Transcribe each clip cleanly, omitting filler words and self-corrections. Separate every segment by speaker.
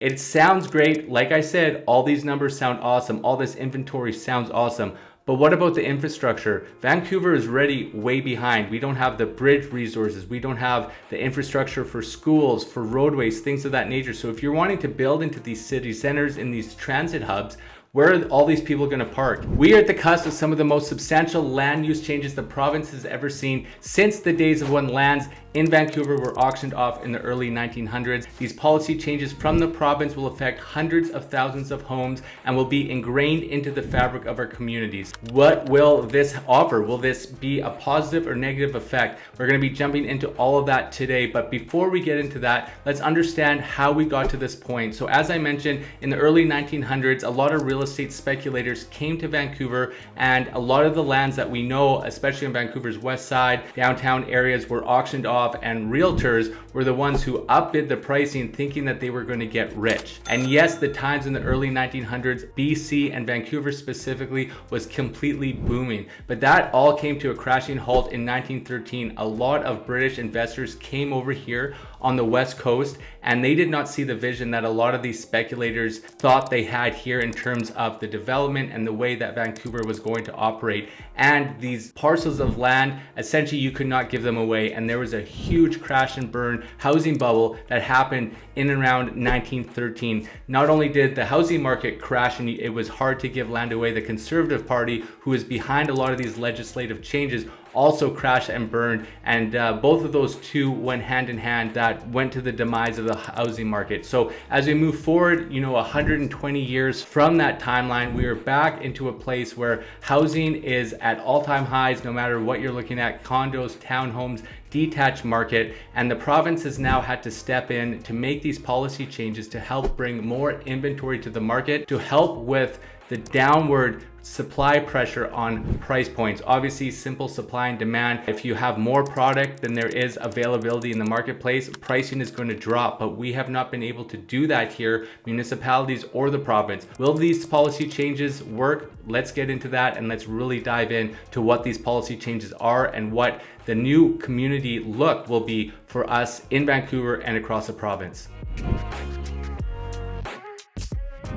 Speaker 1: It sounds great. Like I said, all these numbers sound awesome. All this inventory sounds awesome. But what about the infrastructure? Vancouver is already way behind. We don't have the bridge resources. We don't have the infrastructure for schools, for roadways, things of that nature. So if you're wanting to build into these city centers, in these transit hubs, where are all these people going to park? We are at the cusp of some of the most substantial land use changes the province has ever seen since the days of when lands in Vancouver were auctioned off in the early 1900s. These policy changes from the province will affect hundreds of thousands of homes and will be ingrained into the fabric of our communities. What will this offer? Will this be a positive or negative effect? We're going to be jumping into all of that today, but before we get into that, let's understand how we got to this point. So as I mentioned, in the early 1900s, a lot of real estate speculators came to Vancouver, and a lot of the lands that we know, especially in Vancouver's west side, downtown areas, were auctioned off, and realtors were the ones who upbid the pricing, thinking that they were going to get rich. And yes, the times in the early 1900s, BC and Vancouver specifically was completely booming, but that all came to a crashing halt in 1913. A lot of British investors came over here on the west coast, and they did not see the vision that a lot of these speculators thought they had here in terms of the development and the way that Vancouver was going to operate. And these parcels of land, essentially you could not give them away, and there was a huge crash and burn housing bubble that happened in and around 1913. Not only did the housing market crash and it was hard to give land away, the Conservative Party, who is behind a lot of these legislative changes, also crashed and burned, and both of those two went hand in hand. That went to the demise of the housing market. So as we move forward, 120 years from that timeline, we are back into a place where housing is at all-time highs, no matter what you're looking at: condos, townhomes, detached market. And the province has now had to step in to make these policy changes to help bring more inventory to the market, to help with the downward supply pressure on price points. Obviously, simple supply and demand. If you have more product than there is availability in the marketplace, pricing is going to drop, but we have not been able to do that here, municipalities or the province. Will these policy changes work? Let's get into that, and let's really dive in to what these policy changes are and what the new community look will be for us in Vancouver and across the province.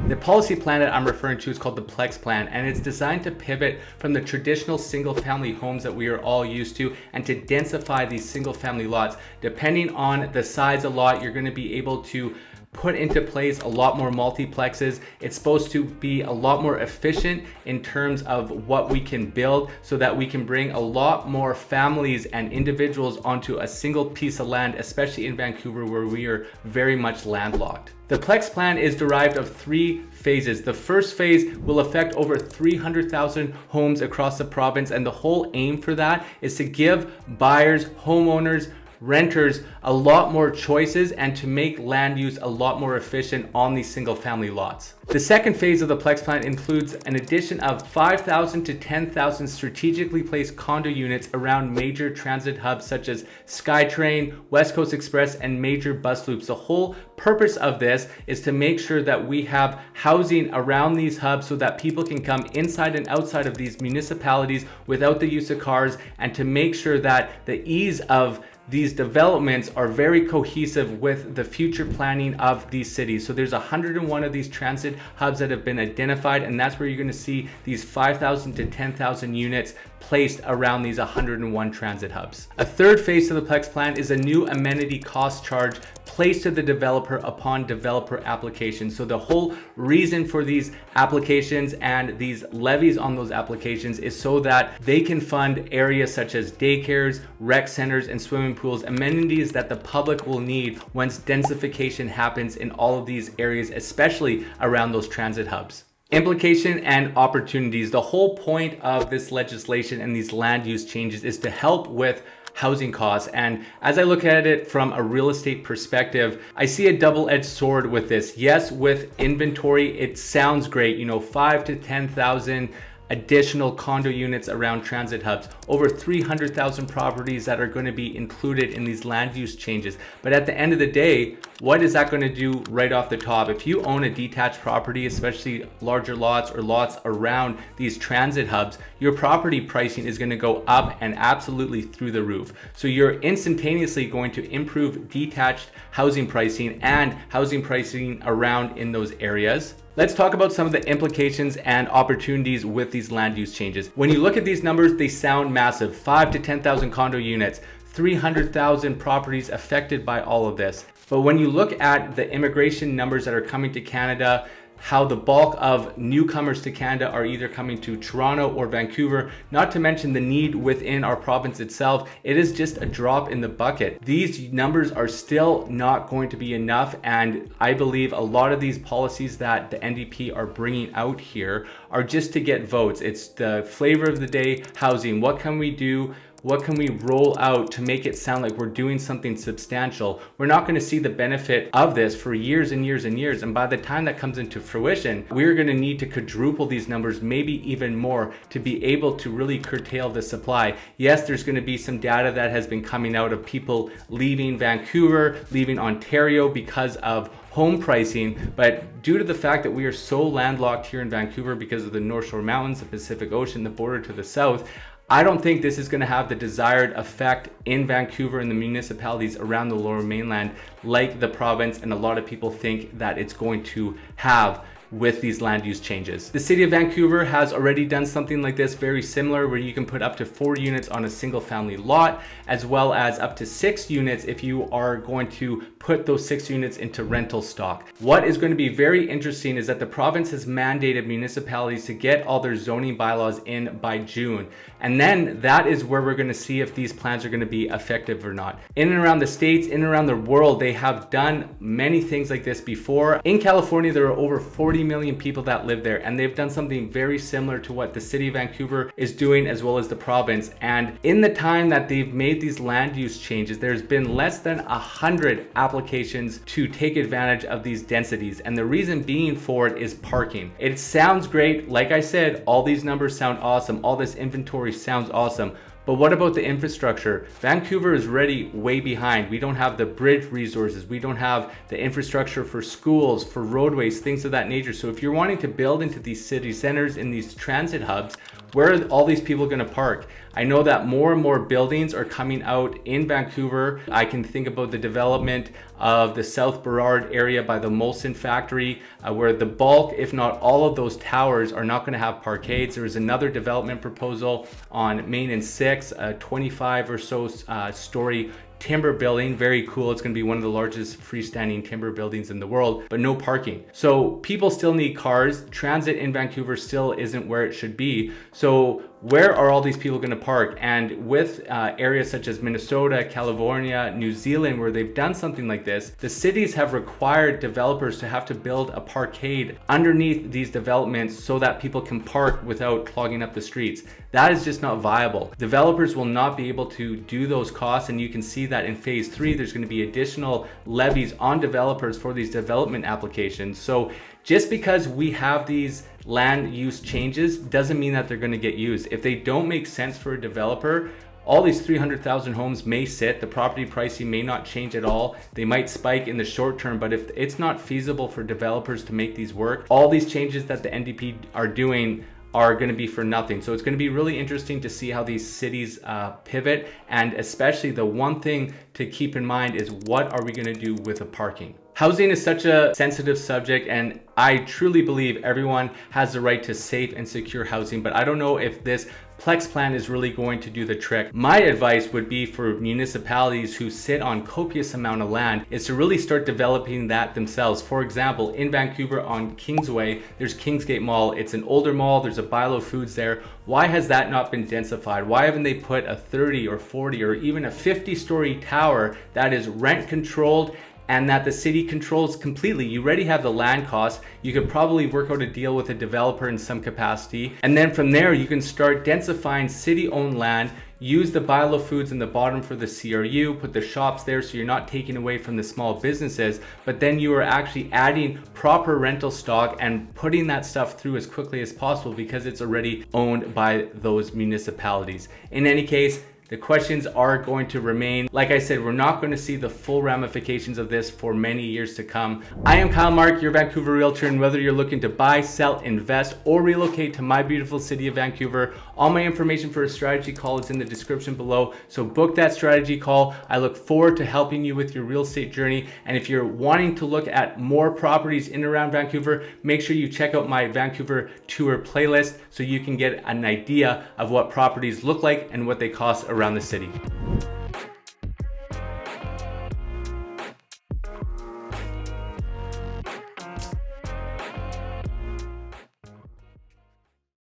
Speaker 1: The policy plan that I'm referring to is called the Plex Plan, and it's designed to pivot from the traditional single-family homes that we are all used to and to densify these single-family lots. Depending on the size of lot, you're going to be able to put into place a lot more multiplexes. It's supposed to be a lot more efficient in terms of what we can build, so that we can bring a lot more families and individuals onto a single piece of land, especially in Vancouver, where we are very much landlocked. The Plex Plan is derived of 3 phases. The first phase will affect over 300,000 homes across the province, and the whole aim for that is to give buyers, homeowners, renters a lot more choices and to make land use a lot more efficient on these single family lots. The second phase of the Plex Plan includes an addition of 5,000 to 10,000 strategically placed condo units around major transit hubs such as SkyTrain, West Coast Express, and major bus loops. The whole purpose of this is to make sure that we have housing around these hubs so that people can come inside and outside of these municipalities without the use of cars, and to make sure that the ease of these developments are very cohesive with the future planning of these cities. So there's 101 of these transit hubs that have been identified, and that's where you're going to see these 5,000 to 10,000 units placed around these 101 transit hubs. A third phase to the Plex Plan is a new amenity cost charge placed to the developer upon developer application. So the whole reason for these applications and these levies on those applications is so that they can fund areas such as daycares, rec centers, and swimming pools, amenities that the public will need once densification happens in all of these areas, especially around those transit hubs. Implication and opportunities. The whole point of this legislation and these land use changes is to help with housing costs. And as I look at it from a real estate perspective, I see a double-edged sword with this. Yes, with inventory, it sounds great, 5 to 10,000 additional condo units around transit hubs, over 300,000 properties that are going to be included in these land use changes. But at the end of the day, What is that going to do right off the top? If you own a detached property, especially larger lots or lots around these transit hubs, your property pricing is going to go up and absolutely through the roof. So you're instantaneously going to improve detached housing pricing and housing pricing around in those areas. Let's talk about some of the implications and opportunities with these land use changes. When you look at these numbers, they sound massive. 5 to 10,000 condo units, 300,000 properties affected by all of this. But when you look at the immigration numbers that are coming to Canada, how the bulk of newcomers to Canada are either coming to Toronto or Vancouver, not to mention the need within our province itself, it is just a drop in the bucket. These numbers are still not going to be enough, and I believe a lot of these policies that the NDP are bringing out here are just to get votes. It's the flavor of the day, housing. What can we do? What can we roll out to make it sound like we're doing something substantial? We're not going to see the benefit of this for years and years and years. And by the time that comes into fruition, we're going to need to quadruple these numbers, maybe even more, to be able to really curtail the supply. Yes, there's going to be some data that has been coming out of people leaving Vancouver, leaving Ontario because of home pricing, but due to the fact that we are so landlocked here in Vancouver because of the North Shore Mountains, the Pacific Ocean, the border to the south, I don't think this is going to have the desired effect in Vancouver and the municipalities around the Lower Mainland like the province and a lot of people think that it's going to have with these land use changes. The city of Vancouver has already done something like this, very similar, where you can put up to 4 units on a single family lot, as well as up to 6 units if you are going to put those 6 units into rental stock. What is going to be very interesting is that the province has mandated municipalities to get all their zoning bylaws in by June. And then that is where we're going to see if these plans are going to be effective or not. In and around the States, in and around the world, they have done many things like this before. In California, there are over 40 million people that live there, and they've done something very similar to what the city of Vancouver is doing, as well as the province. And in the time that they've made these land use changes, there's been less than 100 applications to take advantage of these densities. And the reason being for it is parking. It sounds great. Like I said, all these numbers sound awesome. All this inventory sounds awesome. But what about the infrastructure? Vancouver is already way behind. We don't have the bridge resources. We don't have the infrastructure for schools, for roadways, things of that nature. So if you're wanting to build into these city centers, in these transit hubs, where are all these people going to park? I know that more and more buildings are coming out in Vancouver. I can think about the development of the South Burrard area by the Molson factory, where the bulk, if not all of those towers, are not going to have parkades. There is another development proposal on Main and 6, a 25 or so story timber building, very cool. It's going to be one of the largest freestanding timber buildings in the world, but no parking. So people still need cars. Transit in Vancouver still isn't where it should be. So where are all these people going to park? And with areas such as Minnesota, California, New Zealand, where they've done something like this, the cities have required developers to have to build a parkade underneath these developments so that people can park without clogging up the streets. That is just not viable. Developers will not be able to do those costs, and you can see that in phase 3, there's going to be additional levies on developers for these development applications. So just because we have these land use changes doesn't mean that they're going to get used. If they don't make sense for a developer, all these 300,000 homes may sit, the property pricing may not change at all. They might spike in the short term, but if it's not feasible for developers to make these work, all these changes that the NDP are doing are going to be for nothing. So it's going to be really interesting to see how these cities pivot, and especially the one thing to keep in mind is, what are we going to do with the parking? Housing is such a sensitive subject, and I truly believe everyone has the right to safe and secure housing, but I don't know if this Plex Plan is really going to do the trick. My advice would be for municipalities who sit on copious amount of land is to really start developing that themselves. For example, in Vancouver on Kingsway, there's Kingsgate Mall. It's an older mall. There's a Bilo Foods there. Why has that not been densified? Why haven't they put a 30 or 40 or even a 50-story tower that is rent controlled and that the city controls completely? You already have the land costs. You could probably work out a deal with a developer in some capacity. And then from there, you can start densifying city-owned land, use the Bilo Foods in the bottom for the CRU, put the shops there so you're not taking away from the small businesses, but then you are actually adding proper rental stock and putting that stuff through as quickly as possible because it's already owned by those municipalities. In any case, The questions are going to remain. Like I said, we're not going to see the full ramifications of this for many years to come. I am Kyle Mark, your Vancouver realtor, and whether you're looking to buy, sell, invest, or relocate to my beautiful city of Vancouver, all my information for a strategy call is in the description below. So book that strategy call. I look forward to helping you with your real estate journey. And if you're wanting to look at more properties in and around Vancouver, make sure you check out my Vancouver tour playlist so you can get an idea of what properties look like and what they cost around the city.